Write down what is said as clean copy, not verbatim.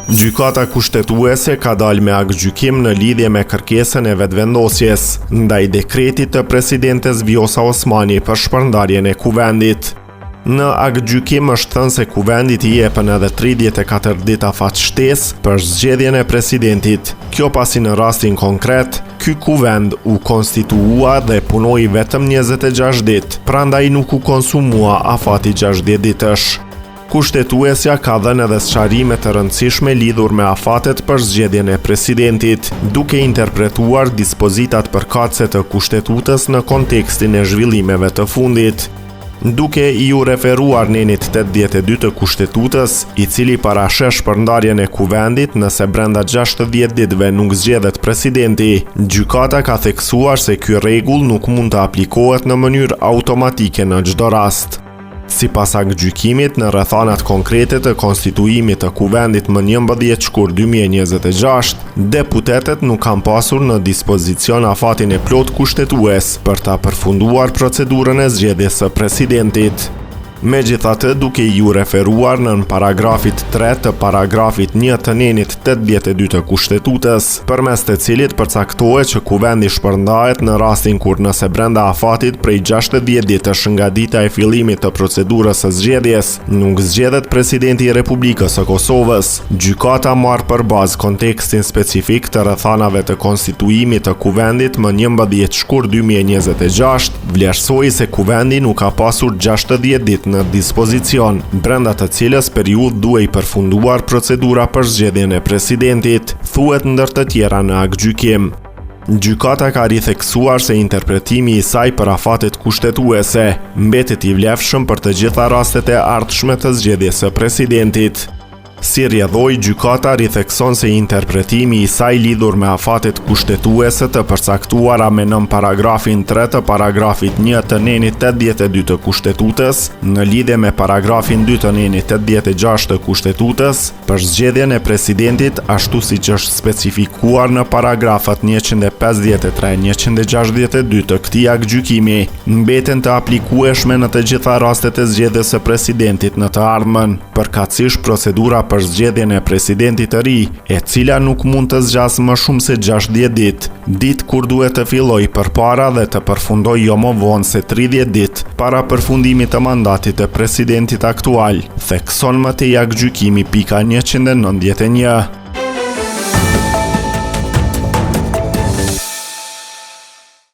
Gjykata kushtetuese ka dalë me aktgjykim në lidhje me kërkesën e vetëvendosjes ndaj dekretit të presidentes Vjosa Osmani për shpërndarjen e kuvendit. Në aktgjykim është thënë se kuvendit i jepen edhe 34 dita fatështesë për zgjedhjen e presidentit. Kjo pasi në rastin konkret, ky kuvend u konstitua dhe punoi vetëm 26 ditë, prandaj nuk u konsumua afati 60 ditësh. Kushtetuesja ka dhënë edhe sqarime të rëndësishme lidhur me afatet për zgjedhjen e presidentit, duke interpretuar dispozitat përkatëse të kushtetutës në kontekstin e zhvillimeve të fundit. Duke i u referuar nenit 82 të kushtetutës, i cili parasheh shpërndarjen e kuvendit nëse brenda 60 ditëve nuk zgjedhet presidenti, gjykata ka theksuar se ky rregull nuk mund të aplikohet në mënyrë automatike në çdo rast. Sipas aktgjykimit, në rrethanat konkrete të konstituimit të kuvendit më 11 shkurt 2026, deputetët nuk kanë pasur në dispozicion afatin e plot kushtetues për ta përfunduar procedurën e zgjedhjes së presidentit. Megjithatë, duke ju referuar në paragrafit 3 të paragrafit 1 të nenit 82 të kushtetutës, përmes të cilit përcaktohet që kuvendi shpërndahet në rastin kur nëse brenda afatit prej 60 ditësh nga dita e fillimit të procedurës së zgjedhjes, nuk zgjedhet presidenti i Republikës së Kosovës. Gjykata marr për bazë kontekstin specifik të rrethanave të konstituimit të kuvendit më 11 shkurt 2026, vlerësoi se kuvendi nuk ka pasur 60 ditë në dispozicion, brenda të cilës periudhë duhej përfunduar procedura për zgjedhjen e presidentit, thuhet ndër të tjera në aktgjykim. Gjykata ka ritheksuar se interpretimi i saj për afatet kushtetuese mbetet i vlefshëm për të gjitha rastet e ardhshme të zgjedhjes së presidentit. Si rrjedhoi, gjykata rithekson se interpretimi i saj lidhur me afatet kushtetuese të përcaktuara me nën paragrafin 3 të paragrafit 1 të nenit 82 të kushtetutës, në lidhje me paragrafin 2 të nenit 86 të kustetutës, për zgjedhjen e presidentit ashtu siç është specifikuar në paragrafat 153-162 të këtij aktgjykimi, mbeten të aplikueshme në të gjitha rastet e zgjedhjes së presidentit në të ardhmen, përkatësisht procedura për zgjedhjen e presidentit të ri, e cila nuk mund të zgjasë më shumë se 60 ditë, ditë kur duhet të fillojë përpara dhe të përfundojë jo më vonë se 30 ditë para përfundimit të mandatit të presidentit aktual, thekson më tej aktgjykimi pika 191.